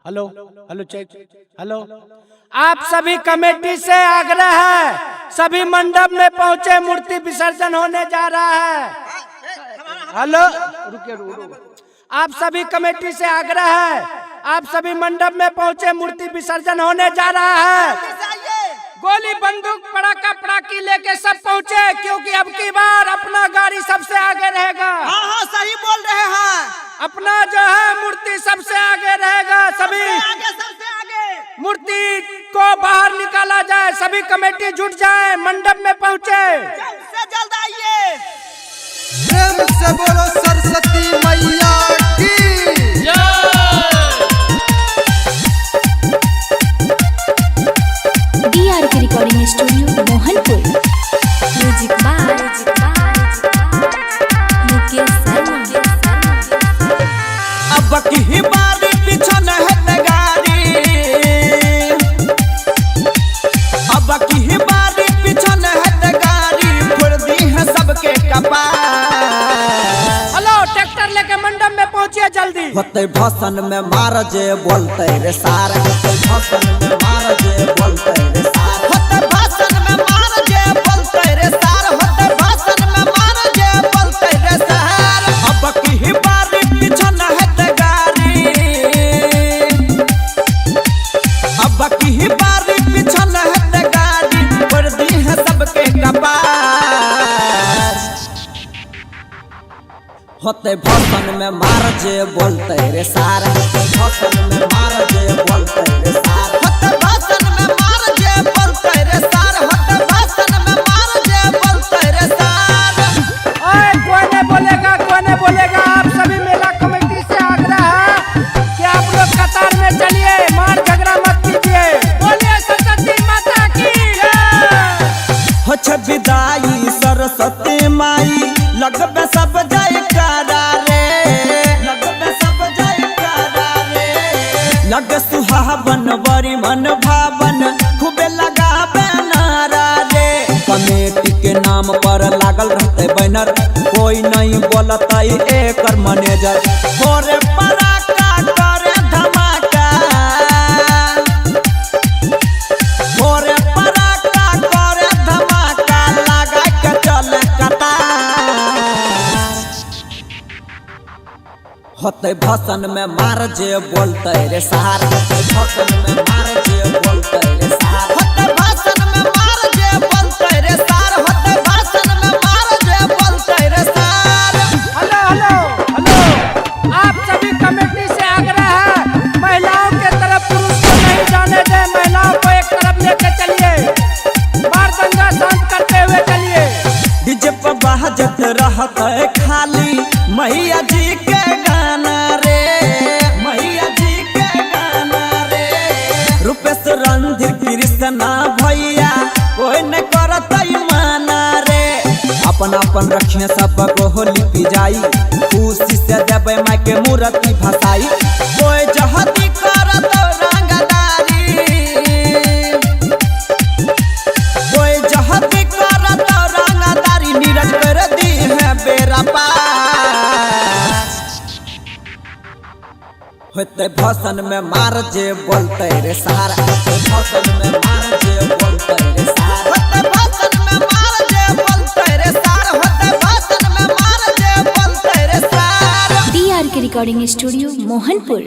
Hello hello check hello. आप सभी committee से आग्रह है, सभी मंडप में पहुंचे, मूर्ति विसर्जन होने जा रहा है। हेलो रुकिए। आप सभी कमेटी से आग्रह है, आप सभी मंडप में पहुंचे, मूर्ति विसर्जन होने जा रहा है। गोली बंदूक पटाखा पटाखी लेके सब पहुंचे, क्योंकि अब की बार अपना गाड़ी सबसे आगे रहेगा। हाँ हाँ सही बोल रहे हैं। अपना जो है मूर्ति सबसे आगे रहेगा। सभी सबसे आगे मूर्ति को बाहर निकाला जाए, सभी कमेटी जुट जाए, मंडप में पहुंचे। जल्द से जल्द आइए। प्रेम से बोलो सरस्वती मैया की DRK recording studio Mohanpur. Music by Mukesh Sharma. अब की बारी पिछन है गाड़ी, अब की बारी पिछन है गाड़ी, फोड़ दी है सबके कपार। हेलो ट्रैक्टर लेके मंडप में पहुंचिए जल्दी। होते भाषण में मार जे बोलते रे सार, होते भाषण में मार जे बोलते रे सार, होते भाषण में मार जे बोलते रे सार, होते भाषण में मार जे बोलते रे सार। अब की बारी पिछन है गाड़ी, अब की बारी पिछन है गाड़ी, कर दी है सबके कपार। होते भाषण में मार जे बोलते रे सार, होते भाषण में मार जे बोलते रे सार, होते भाषण में मार जे बोलते रे सार, होते भाषण में मार जे बोलते रे सार। ओए कोई नहीं बोलेगा, कोई नहीं बोलेगा। आप सभी मेला कमेटी से आग्रह है कि आप लोग कतार में चलिए, मार झगड़ा मत कीजिए। बोलिए सरस्वती माता की जय। हो विदाई सरस्वती माई, लगबे सब जयकारा रे, लगबे सब जयकारा रे। लग सुहावन बड़ी मन भावन, खूबे लगाबे नारा रे। कमेटी के नाम पर लागल रहते बैनर, कोई नहीं बोलता एकर मैनेजर। थोड़े पराका करे धमाका, थोड़े पराका करे धमाका, लगा के चले कतार। होते भाषण में मार जे बोलते रे सार, होते भाषण में मार जे बोलते रे सार, होते भाषण में मार जे बोलते रे सार, होते भाषण में मार जे बोलते रे सार। Hello hello hello. आप सभी कमेटी से आग्रह है, महिलाओं के तरफ पुरुष को नहीं जाने दे, महिलाओं को एक तरफ लेके चलिए, मार दंगा शांत करते हुए चलिए। डीजे पर बाजत रहता है खाली मैया जी के गाना रे, मैया जी के गाना रे। रूपेश रणधीर कृष्णा भैया कोई न करत माना रे। अपन अपन रखिए सब को लिपि जाई, खुशी से देवे माई के मूर्ति भसाई। कोई जहती करत रंगदारी, कोई जहती करत रंगदारी, नीरज कर दी है बेरा पार। होते भाषण में मार जे बोलते रे सार, होते भाषण में मार जे बोलते रे सार, होते भाषण में मार जे बोलते रे सार, होते भाषण में मार जे बोलते रे सार। DRK recording studio Mohanpur.